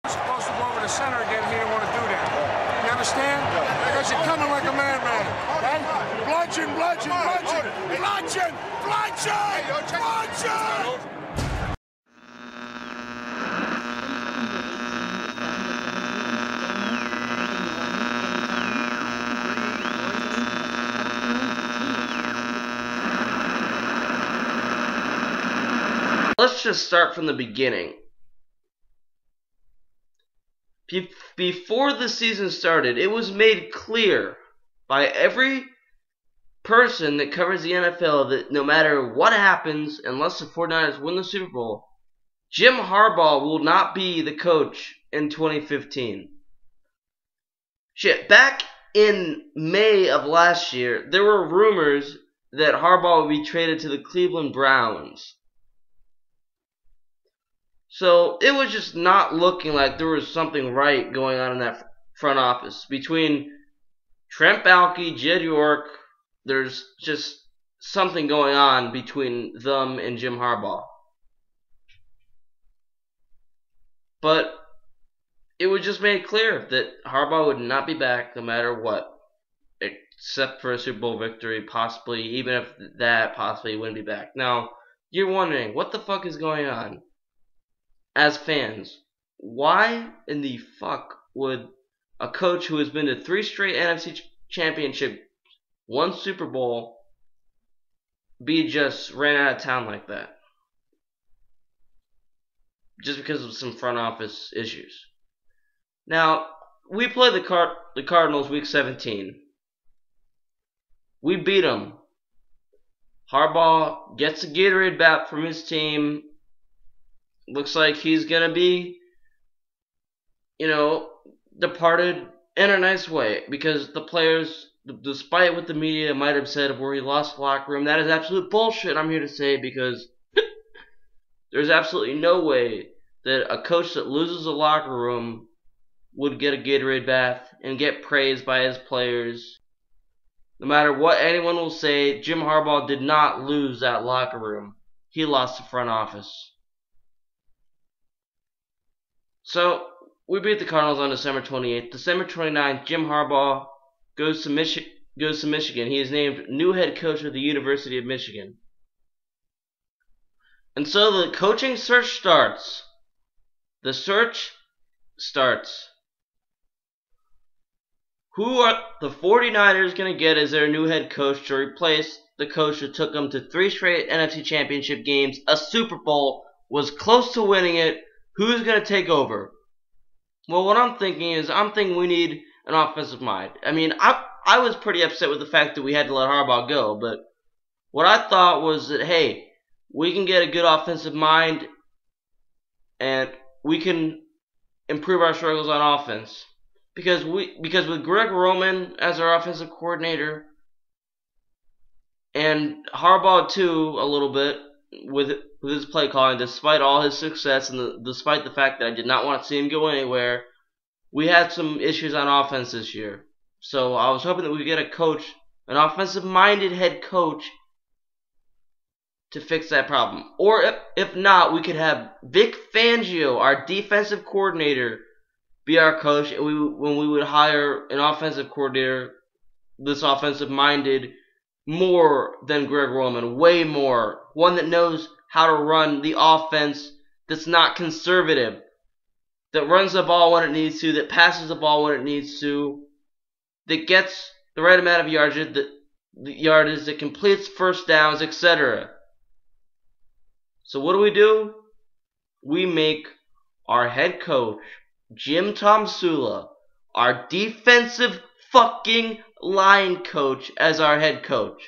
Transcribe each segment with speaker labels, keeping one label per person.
Speaker 1: Supposed to go over the center again. He didn't want to do that. You understand? Because you're coming like a madman. Right? Bludgeon, bludgeon, bludgeon, bludgeon, bludgeon, bludgeon.
Speaker 2: Let's just start from the beginning. Before the season started, it was made clear by every person that covers the NFL that no matter what happens, unless the 49ers win the Super Bowl, Jim Harbaugh will not be the coach in 2015. Shit, back in May of last year, there were rumors that Harbaugh would be traded to the Cleveland Browns. So it was just not looking like there was something right going on in that front office. Between Trent Baalke, Jed York, there's just something going on between them and Jim Harbaugh. But it was just made clear that Harbaugh would not be back no matter what, except for a Super Bowl victory, possibly, even if that possibly wouldn't be back. Now, you're wondering, what the fuck is going on? As fans, why in the fuck would a coach who has been to 3 straight NFC championships, 1 Super Bowl, be just ran out of town like that? Just because of some front office issues. Now, we played the Cardinals week 17. We beat them. Harbaugh gets a Gatorade bat from his team. Looks like he's going to be, departed in a nice way. Because the players, despite what the media might have said of where he lost the locker room, that is absolute bullshit, I'm here to say, because there's absolutely no way that a coach that loses a locker room would get a Gatorade bath and get praised by his players. No matter what anyone will say, Jim Harbaugh did not lose that locker room. He lost the front office. So, we beat the Cardinals on December 28th. December 29th, Jim Harbaugh goes to Michigan. He is named new head coach of the University of Michigan. And so the coaching search starts. The search starts. Who are the 49ers going to get as their new head coach to replace the coach that took them to 3 straight NFC championship games, a Super Bowl, was close to winning it? Who's going to take over? Well, what I'm thinking is, we need an offensive mind. I mean, I was pretty upset with the fact that we had to let Harbaugh go, but what I thought was that, hey, we can get a good offensive mind, and we can improve our struggles on offense. Because with Greg Roman as our offensive coordinator, and Harbaugh too, a little bit, with his play calling, despite all his success and despite the fact that I did not want to see him go anywhere, we had some issues on offense this year. So I was hoping that we could get a coach, an offensive-minded head coach, to fix that problem. Or if not, we could have Vic Fangio, our defensive coordinator, be our coach, and when we would hire an offensive coordinator, this offensive-minded, more than Greg Roman, way more. One that knows how to run the offense that's not conservative, that runs the ball when it needs to, that passes the ball when it needs to, that gets the right amount of yardage, that completes first downs, etc. So what do? We make our head coach, Jim Tomsula, our defensive fucking line coach, as our head coach.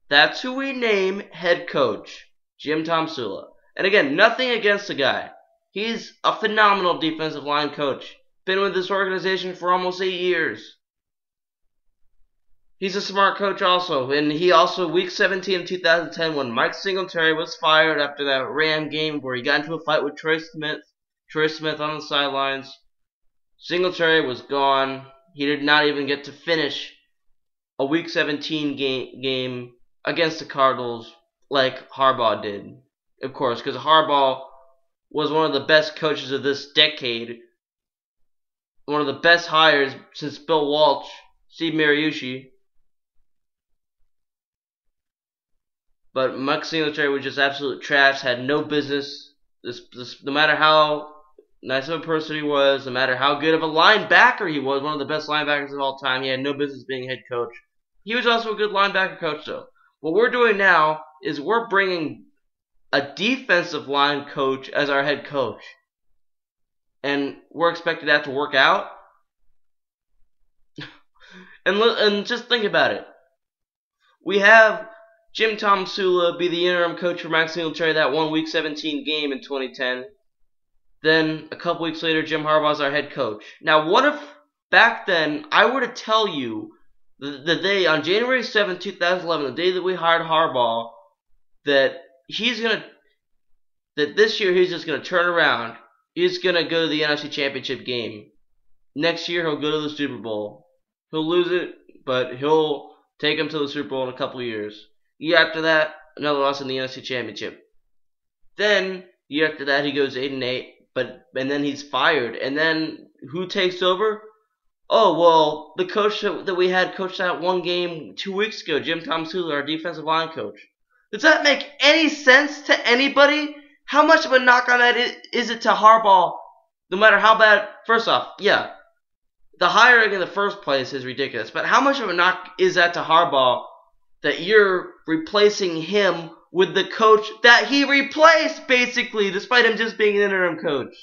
Speaker 2: That's who we name head coach, Jim Tomsula. And again, nothing against the guy. He's a phenomenal defensive line coach. Been with this organization for almost 8 years. He's a smart coach also. And he also, week 17 of 2010, when Mike Singletary was fired after that Ram game where he got into a fight with Troy Smith on the sidelines, Singletary was gone. He did not even get to finish a week 17 game against the Cardinals like Harbaugh did. Of course, because Harbaugh was one of the best coaches of this decade one of the best hires since Bill Walsh, Steve Mariucci. But Mike Singletary was just absolute trash, had no business. No matter how nice of a person he was, no matter how good of a linebacker he was, one of the best linebackers of all time, he had no business being head coach. He was also a good linebacker coach, though. What we're doing now is we're bringing a defensive line coach as our head coach. And we're expected that to work out? and just think about it. We have Jim Tomsula be the interim coach for Mike Singletary that one Week 17 game in 2010. Then, a couple weeks later, Jim Harbaugh's our head coach. Now, what if back then I were to tell you the day, on January 7, 2011, the day that we hired Harbaugh, that this year he's just going to turn around. He's going to go to the NFC Championship game. Next year, he'll go to the Super Bowl. He'll lose it, but he'll take him to the Super Bowl in a couple of years. Year after that, another loss in the NFC Championship. Then, year after that, he goes 8-8, and then he's fired. And then, who takes over? Oh, well, the coach that we had coached that one game 2 weeks ago, Jim Tomsula, our defensive line coach. Does that make any sense to anybody? How much of a knock on that is it to Harbaugh? No matter how bad, first off, yeah, the hiring in the first place is ridiculous. But how much of a knock is that to Harbaugh that you're replacing him with the coach that he replaced, basically, despite him just being an interim coach?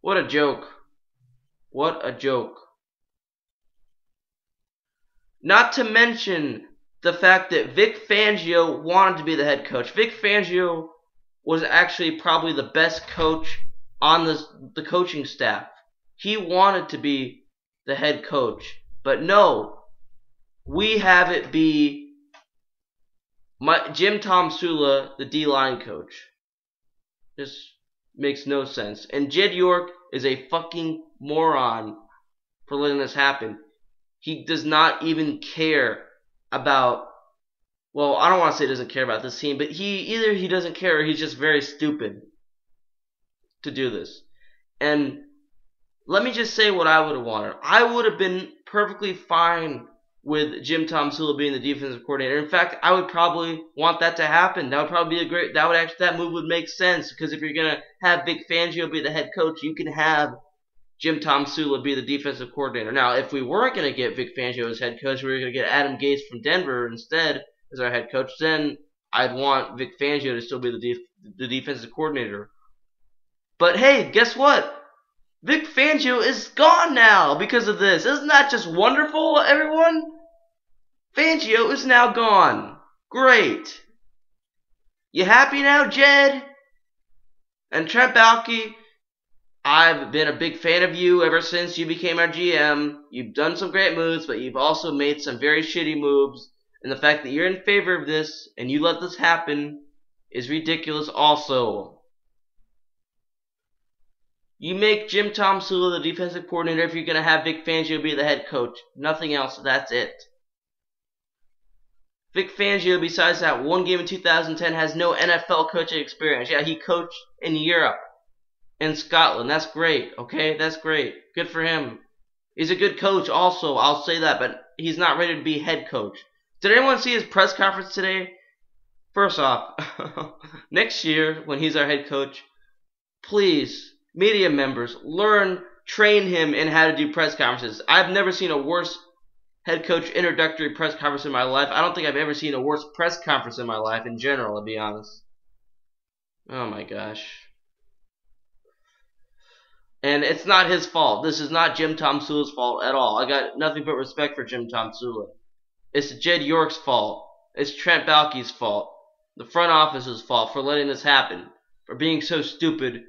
Speaker 2: What a joke. What a joke. Not to mention the fact that Vic Fangio wanted to be the head coach. Vic Fangio was actually probably the best coach on the coaching staff. He wanted to be the head coach. But no, we have it be Jim Tomsula, the D-line coach. This makes no sense. And Jed York is a fucking moron for letting this happen. He does not even care about, well, I don't want to say he doesn't care about this team, but either he doesn't care or he's just very stupid to do this. And let me just say what I would have wanted. I would have been perfectly fine with Jim Tomsula being the defensive coordinator. In fact, I would probably want that to happen. That would probably be that move would make sense, because if you're going to have Vic Fangio be the head coach, you can have Jim Tomsula be the defensive coordinator. Now, if we weren't going to get Vic Fangio as head coach, we were going to get Adam Gase from Denver instead as our head coach, then I'd want Vic Fangio to still be the defensive coordinator. But hey, guess what? Vic Fangio is gone now because of this. Isn't that just wonderful, everyone? Fangio is now gone. Great. You happy now, Jed? And Trent Baalke, I've been a big fan of you ever since you became our GM. You've done some great moves, but you've also made some very shitty moves. And the fact that you're in favor of this and you let this happen is ridiculous also. You make Jim Tomsula the defensive coordinator if you're going to have Vic Fangio be the head coach. Nothing else. That's it. Vic Fangio, besides that one game in 2010, has no NFL coaching experience. Yeah, he coached in Europe, in Scotland. That's great, okay? That's great. Good for him. He's a good coach also, I'll say that, but he's not ready to be head coach. Did anyone see his press conference today? First off, next year, when he's our head coach, please, media members, train him in how to do press conferences. I've never seen a worse head coach introductory press conference in my life. I don't think I've ever seen a worse press conference in my life in general, to be honest. Oh my gosh. And it's not his fault. This is not Jim Tomsula's fault at all. I got nothing but respect for Jim Tomsula. It's Jed York's fault. It's Trent Baalke's fault. The front office's fault for letting this happen. For being so stupid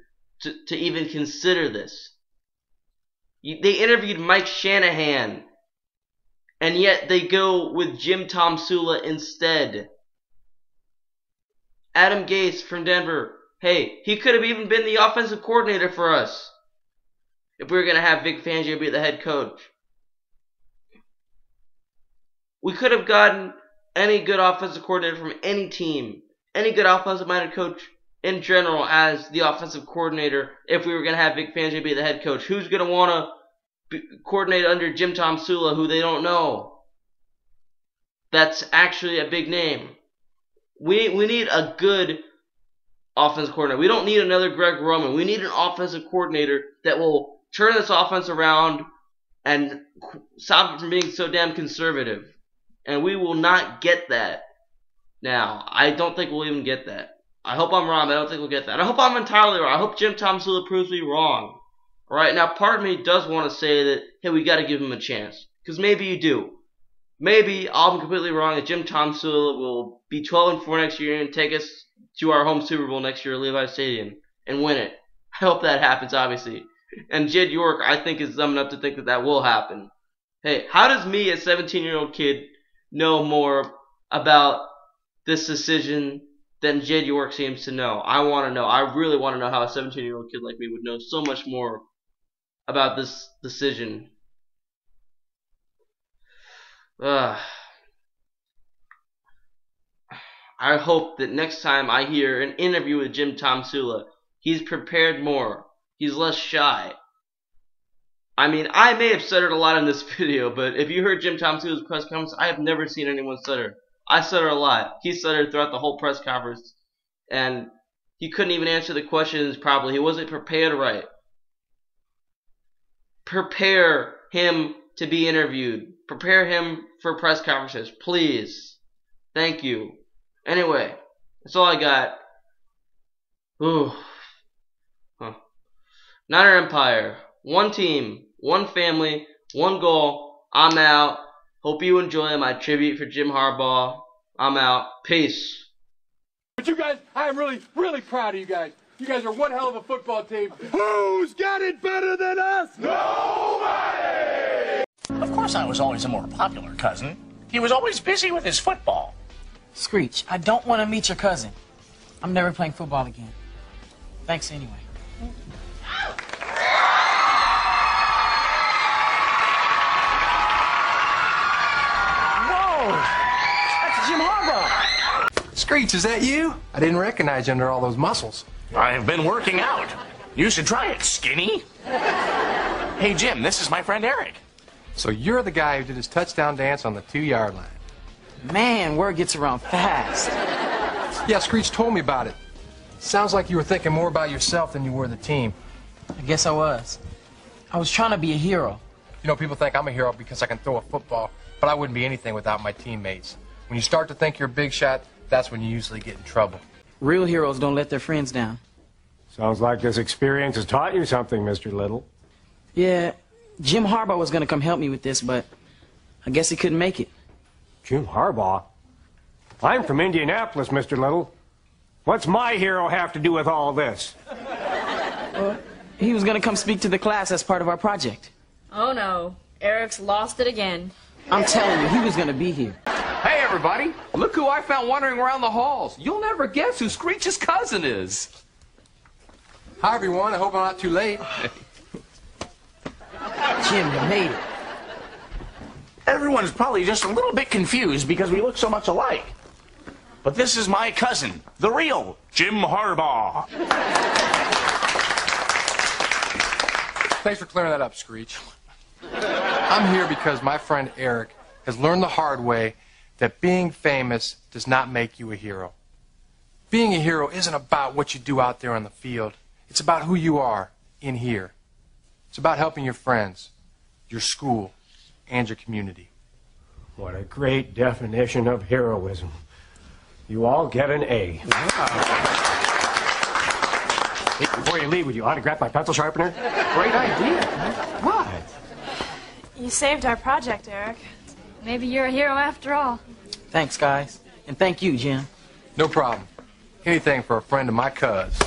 Speaker 2: to even consider this. They interviewed Mike Shanahan, and yet they go with Jim Tomsula instead. Adam Gase from Denver. Hey, he could have even been the offensive coordinator for us if we were going to have Vic Fangio be the head coach. We could have gotten any good offensive coordinator from any team, any good offensive-minded coach in general as the offensive coordinator if we were going to have Vic Fangio be the head coach? Who's going to want to coordinate under Jim Tomsula, who they don't know? That's actually a big name. We need a good offensive coordinator. We don't need another Greg Roman. We need an offensive coordinator that will turn this offense around and stop it from being so damn conservative. And we will not get that. Now, I don't think we'll even get that. I hope I'm wrong, but I don't think we'll get that. I hope I'm entirely wrong. I hope Jim Tomsula proves me wrong. Alright, now part of me does want to say that, hey, we got to give him a chance. Because maybe you do. Maybe I'm completely wrong and Jim Tomsula will be 12-4 next year and take us to our home Super Bowl next year at Levi Stadium and win it. I hope that happens, obviously. And Jed York, I think, is dumb enough to think that that will happen. Hey, how does me, a 17-year-old kid, know more about this decision than Jed York seems to know? I want to know. I really want to know how a 17-year-old kid like me would know so much more about this decision. I hope that next time I hear an interview with Jim Tomsula, he's prepared more. He's less shy. I mean, I may have stuttered a lot in this video, but if you heard Jim Tomsula's press conference, I have never seen anyone stutter. I stutter a lot. He stuttered throughout the whole press conference, and he couldn't even answer the questions properly. He wasn't prepared right. Prepare him to be interviewed. Prepare him for press conferences, please. Thank you. Anyway, that's all I got. Ooh. Niner Empire. One team, one family, one goal. I'm out. Hope you enjoy my tribute for Jim Harbaugh. I'm out. Peace.
Speaker 3: But you guys, I am really, really proud of you guys. You guys are one hell of a football team. Who's got it better than us? Nobody!
Speaker 4: Of course I was always a more popular cousin. He was always busy with his football.
Speaker 5: Screech, I don't want to meet your cousin. I'm never playing football again. Thanks anyway.
Speaker 3: Whoa! That's Jim Harbaugh.
Speaker 6: Screech, is that you? I didn't recognize you under all those muscles.
Speaker 4: I have been working out. You should try it, skinny. Hey, Jim, this is my friend Eric.
Speaker 6: So you're the guy who did his touchdown dance on the 2-yard line.
Speaker 5: Man, word gets around fast.
Speaker 6: Yeah, Screech told me about it. Sounds like you were thinking more about yourself than you were the team.
Speaker 5: I guess I was. I was trying to be a hero.
Speaker 6: You know, people think I'm a hero because I can throw a football, but I wouldn't be anything without my teammates. When you start to think you're a big shot, that's when you usually get in trouble.
Speaker 5: Real heroes don't let their friends down.
Speaker 7: Sounds like this experience has taught you something, Mr. Little.
Speaker 5: Yeah, Jim Harbaugh was going to come help me with this, but I guess he couldn't make it.
Speaker 7: Jim Harbaugh? I'm from Indianapolis, Mr. Little. What's my hero have to do with all this?
Speaker 5: He was going to come speak to the class as part of our project.
Speaker 8: Oh no, Eric's lost it again.
Speaker 5: I'm telling you, he was going to be here.
Speaker 9: Hey everybody, look who I found wandering around the halls. You'll never guess who Screech's cousin is.
Speaker 6: Hi everyone, I hope I'm not too late.
Speaker 5: Jim, you made it.
Speaker 4: Everyone's probably just a little bit confused because we look so much alike. But this is my cousin, the real Jim Harbaugh.
Speaker 6: Thanks for clearing that up, Screech. I'm here because my friend Eric has learned the hard way that being famous does not make you a hero. Being a hero isn't about what you do out there on the field. It's about who you are in here. It's about helping your friends, your school, and your community.
Speaker 7: What a great definition of heroism. You all get an A. Hey, before you leave, would you autograph my pencil sharpener?
Speaker 6: Great idea.
Speaker 7: What?
Speaker 8: You saved our project, Eric. Maybe you're a hero after all.
Speaker 5: Thanks, guys. And thank you, Jim.
Speaker 6: No problem. Anything for a friend of my cuz.